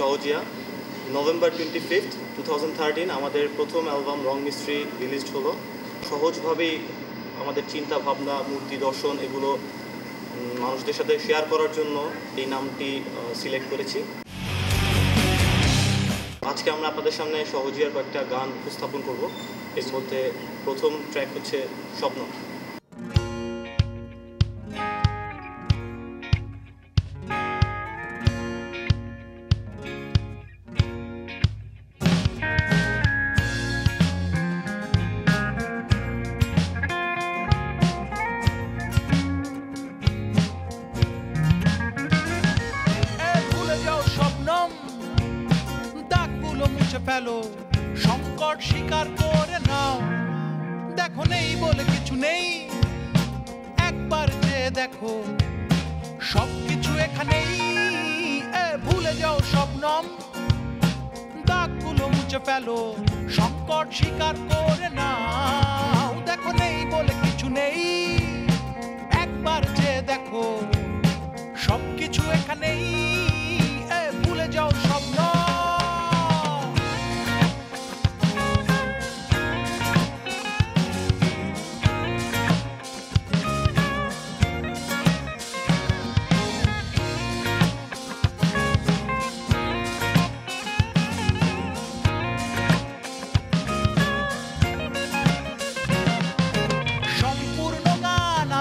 সহজিয়া। November 25, 2013 আমাদের প্রথম album রং mystery released হলো। সহজভাবেই আমাদের চিন্তা ভাবনা, মূর্তি দর্শন এগুলো মানুষদের সাথে শেয়ার করার জন্য এই নামটি সিলেক্ট করেছি। আজকে আমরা আপনাদের সামনে সহজিয়ার কয়েকটা গান উপস্থাপন করব। এর মধ্যে প্রথম ট্র্যাক হচ্ছে স্বপ্ন। ফেলো সংকট স্বীকার করে নাও, দেখো নেই বলে কিছু নেই, একবার যে দেখো সবকিছু এখানেই। ভুলে যাও স্বপ্নম, দাগগুলো মুছে ফেলো সংকট স্বীকার করে নাও, দেখো নেই বলে কিছু নেই, একবার যে দেখো সবকিছু এখানেই। ভুলে যাও স্বপ্ন।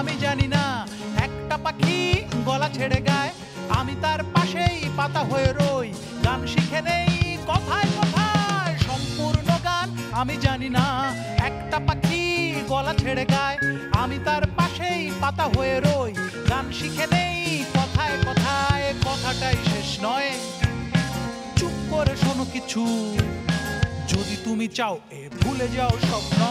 আমি জানি না একটা পাখি গলা ছেড়ে গায়, আমি তার পাশেই পাতা হয়ে রই, গান শিখে নেই কথায় কথায়। সম্পূর্ণ গান আমি জানি না একটা পাখি গলা ছেড়ে গায়, আমি তার পাশেই পাতা হয়ে রই, গান শিখে নেই কথায় কথায়। কথাটাই শেষ নয়, চুপ করে শোনো কিছু, যদি তুমি চাও ভুলে যাও স্বপ্ন।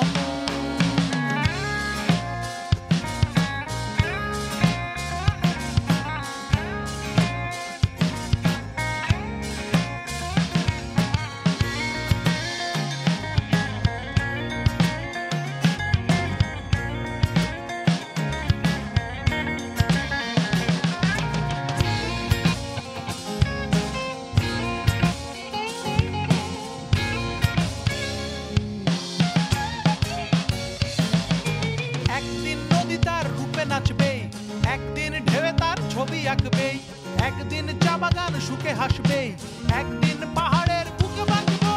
একদিন ঢেউয়ে তার ছবি আঁকবে, একদিন চা বাগান শুকে হাসবে, একদিন পাহাড়ের বুকে বাঁচবো,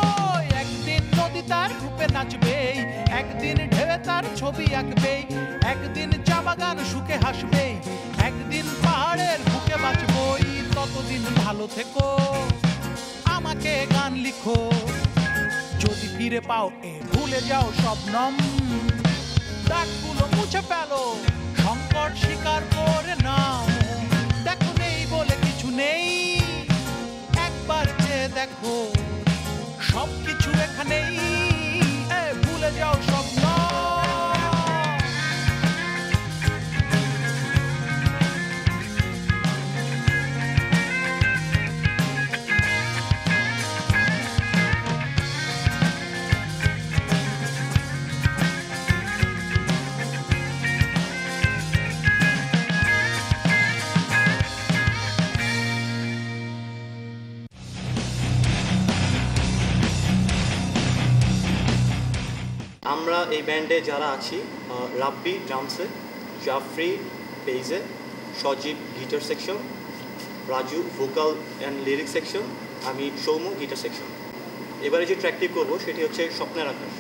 একদিন নদী তার রূপে নাচবে, একদিন ঢেউয়ে তার ছবি আঁকবে, একদিন চা বাগান শুকে হাসবে, একদিন পাহাড়ের বুকে বাঁচবো। ততদিন ভালো থেকো, আমাকে গান লিখো, যদি ফিরে পাও ভুলে যাও স্বপ্নম, দাগগুলো মুছে ফেলো সংকট স্বীকার করে নাও, দেখো নেই বলে কিছু নেই, একবার যে দেখো সবকিছু এখানেই। ভুলে যাও স্বপ্ন। আমরা এই ব্যান্ডে যারা আছি, রাব্বি ড্রামসে, জাফরি বেইজে, Sajib guitar section, Raju vocal and lyric section, আমি সৌম্য গিটার সেকশন। এবারে যে ট্র্যাকটি করব সেটি হচ্ছে স্বপ্নের আকাশ।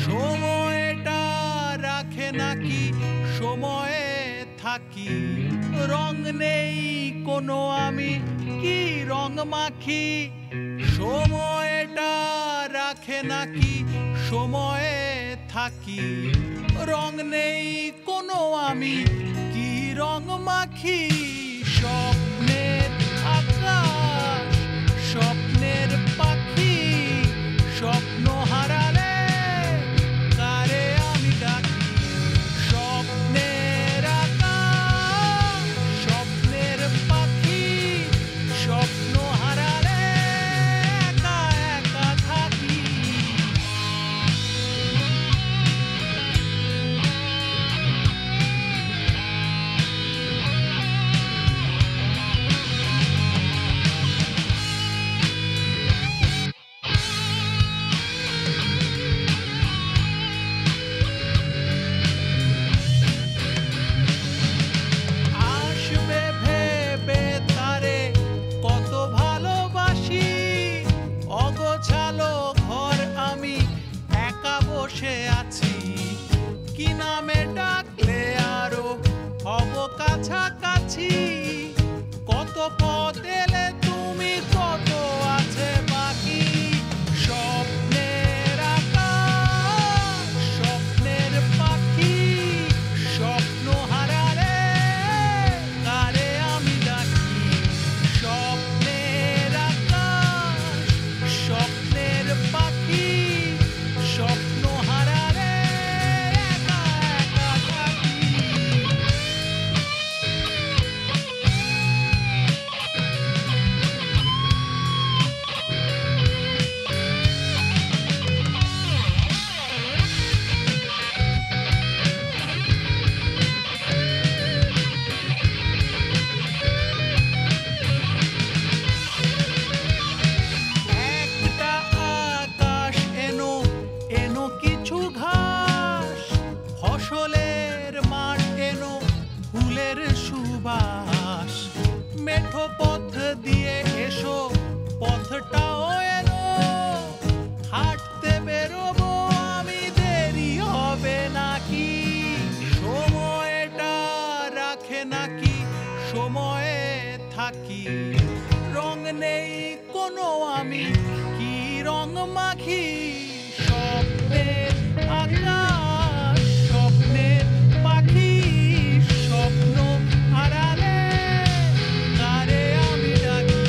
সময়টা রাখে নাকি সময়ে থাকি, রং নেই কোনো আমি কি রং মাখি, সময়টা রাখে নাকি সময়ে থাকি, রং নেই কোনো আমি কি রং মাখি। স্বপ্নের আকাশ, স্বপ্নের পাখি, স্বপ্ন হারালে কারে আমি ডাকি। স্বপ্নের আকাশ, স্বপ্নের পাখি, স্বপ্ন হারালে একা একা থাকি। কাছাকাছি কত পথ এলে তুমি কত আছে বাকি স্বপ্নের আকাশ স্বপ্নের পাখি স্বপ্ন হারালে কারে আমি ডাকি স্বপ্নের আকাশ স্বপ্নের পাখি স্বপ্ন হারালে একা একা থাকি একটা আকাশ এনো এনো কিছু ঘাস ফসলের মাঠ এনো ফুলের সুবাস মেঠো পথ দিয়ে এসো পথটাও এনো হাঁটতে বেরোবো আমি দেরি হবে নাকি সময়টা রাখে নাকি সময়ে থাকি রং নেই কোনো আমি কি রং মাখি স্বপ্নের আকাশ স্বপ্নের পাখি স্বপ্ন হারালে কারে আমি ডাকি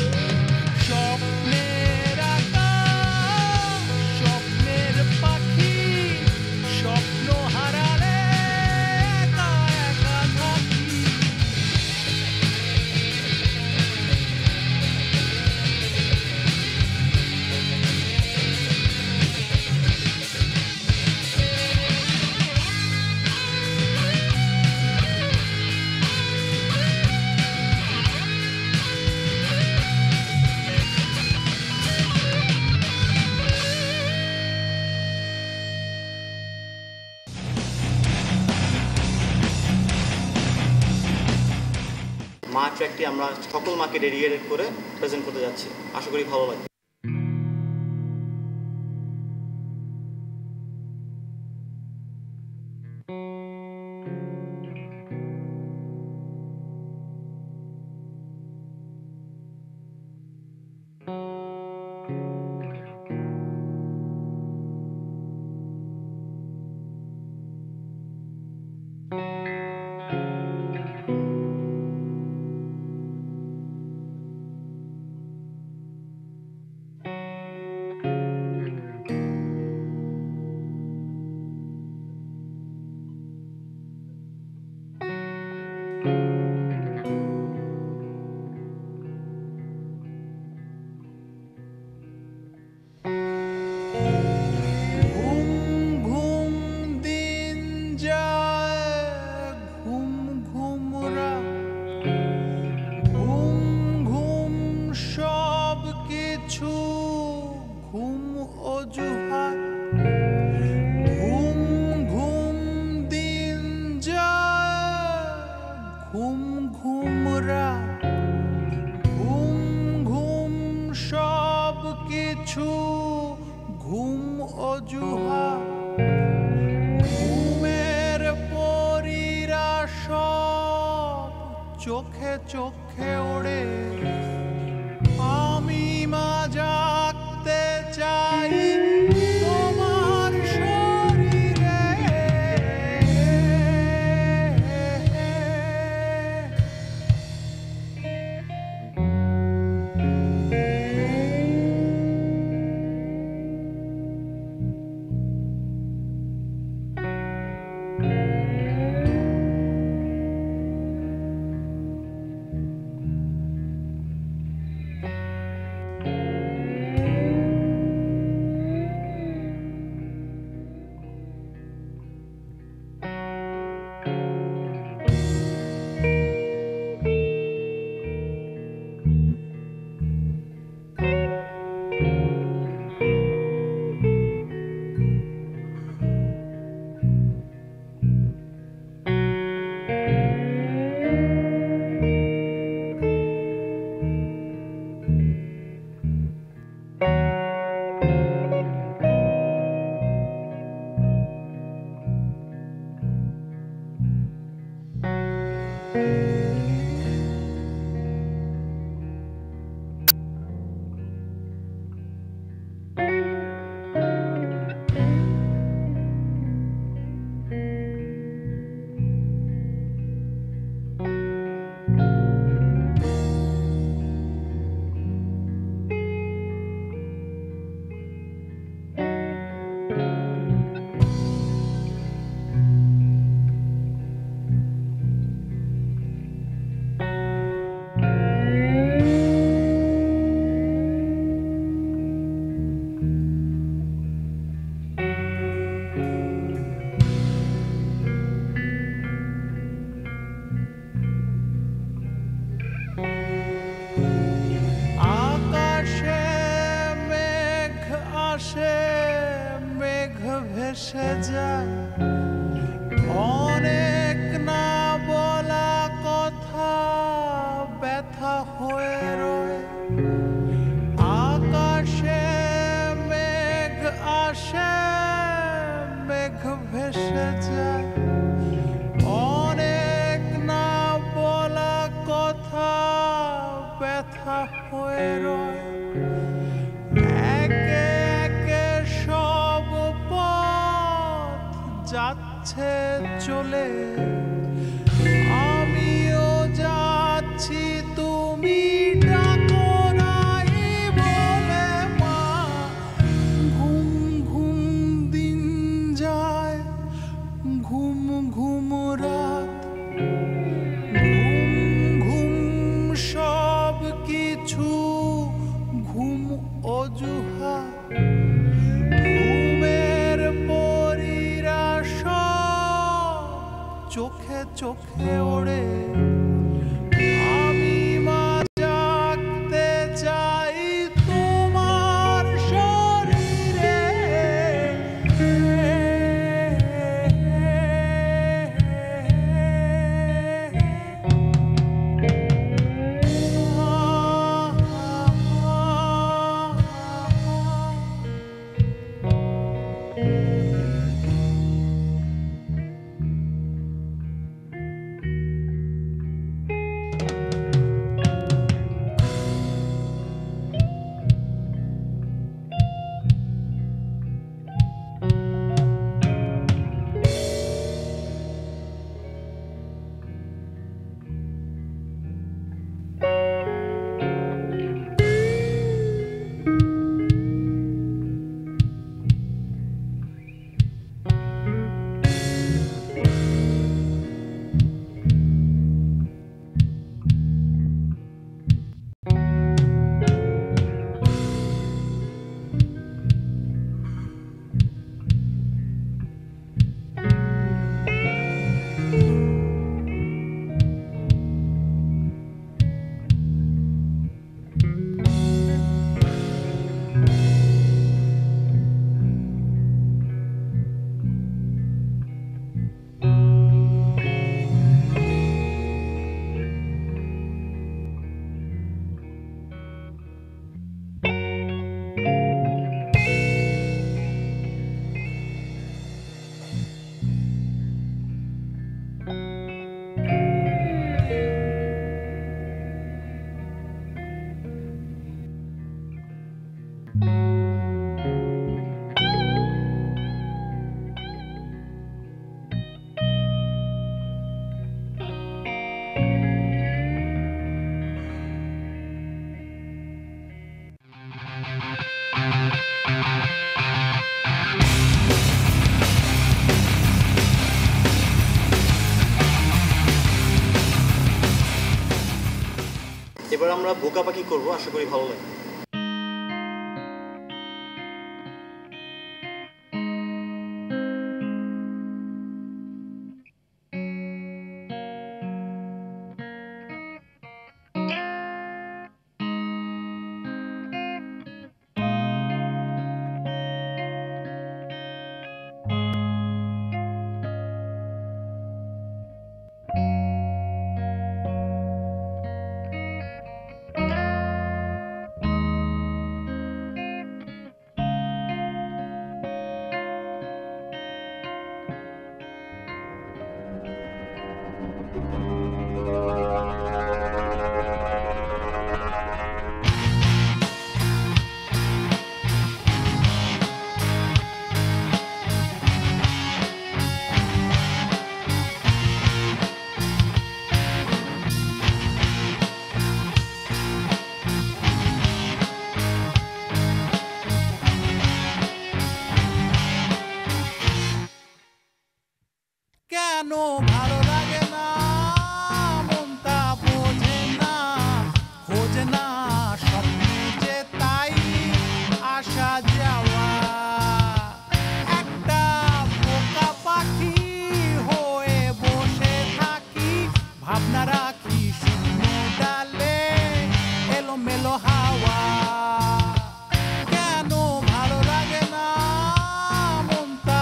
স্বপ্নের আকাশ স্বপ্নের পাখি স্বপ্ন হারালে একা একা থাকি মা ট্র্যাকটি আমরা সকল মাকে ডেডিকেটেড করে প্রেজেন্ট করতে যাচ্ছি, আশা করি ভালো লাগবে। চোখে চোখে ওড়ে আমি মা জাগতে চাই তোমার শরীরে ভেসে যায় অনেক না বলা কথা ব্যথা হয়ে রয় আকাশে মেঘ আসে মেঘ ভেসে যায় অনেক না বলা কথা ব্যথা হয়ে রয় একে একে সব পথ যাচ্ছে চলে আমিও যাচ্ছি তুমি ডাকো নাই বলে মা ঘুম ঘুম দিন যায় ঘুম ঘুম রাত ঘুম ঘুম সব কিছু ঘুম অজুহাত ঘুমের পরীরা সব চোখে চোখে ওড়ে আমি মা জাগতে চাই তোমার শরীরে এবার আমরা বোকা পাখি করবো, আশা করি ভালো লাগে। কেন ভালো লাগে না মনটা বোঝে না খোঁজে না স্বপ্নে যে তাই আসা যাওয়া একটা বোকা পাখি হয়ে বসে থাকি ভাবনা রাখি শূন্য ডালে এলোমেলো হাওয়া কেন ভালো লাগে না মনটা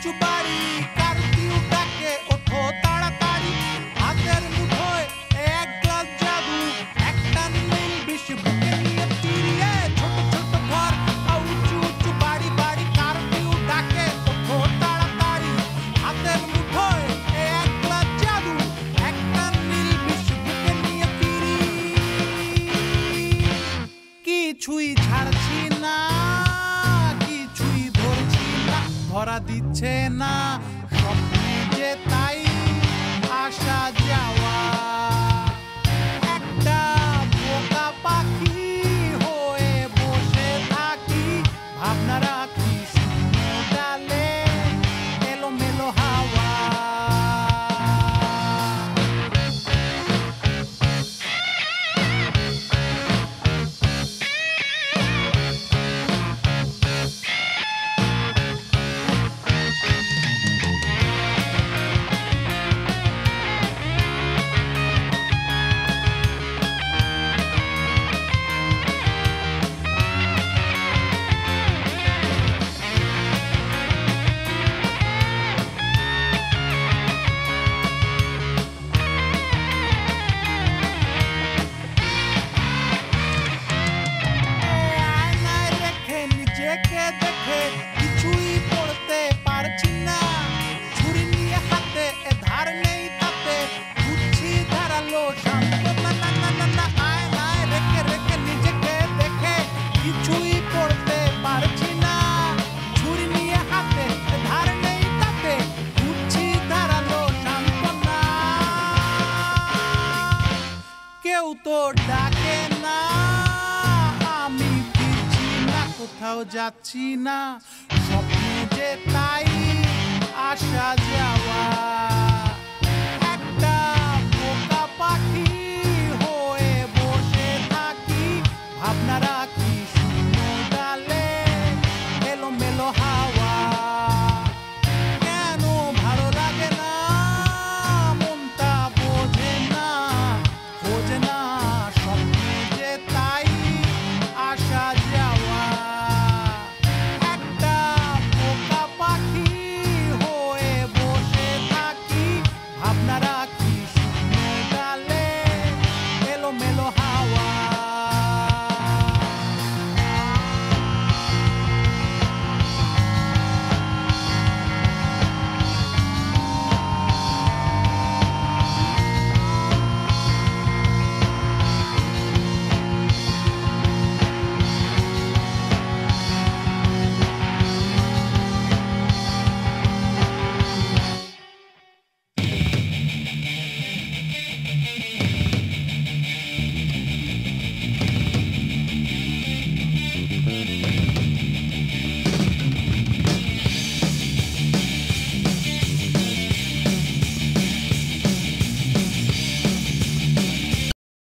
উঁচু বাড়ি কার কেউ ডাকে ওঠো তাড়াতাড়ি হাতের মুঠোয় এক গ্লাস জাদু একটা নীল বিষ বুকে নিয়ে ফিরিয়ে ছোট ছোট ঘর উঁচু উঁচু বাড়ি বাড়ি কার কেউ ডাকে ওঠো তাড়াতাড়ি হাতের মুঠোয় এক গ্লাস জাদু একটা নীল বিষ বুকে নিয়ে ফিরি কিছুই ছাড়ছি না কিছুই ধরছি না ধরা দিচ্ছে না স্বপ্নে যে তাই আসা যাওয়া একটা বোকা পাখি হয়ে বসে থাকি ভাবনা রাখি শূন্য ডালে এলোমেলো হাওয়া আয়নায় রেখে নিজেকে দেখে কিছুই পড়তে পারছি না ছুরি নিয়ে হাতে ধার নেই তাতে বুঝছি ধারালো শান্ত না না না না না আয়নায় রেখে রেখে নিজেকে দেখে কিছুই পড়তে পারছি না ছুরি নিয়ে হাতে ধার নেই তাতে বুঝছি ধারালো শান্ত না কেউ তো ডাকে না আমি ফিরছি না কোথাও যাচ্ছি না স্বপ্নে যে তাই আসা যাওয়া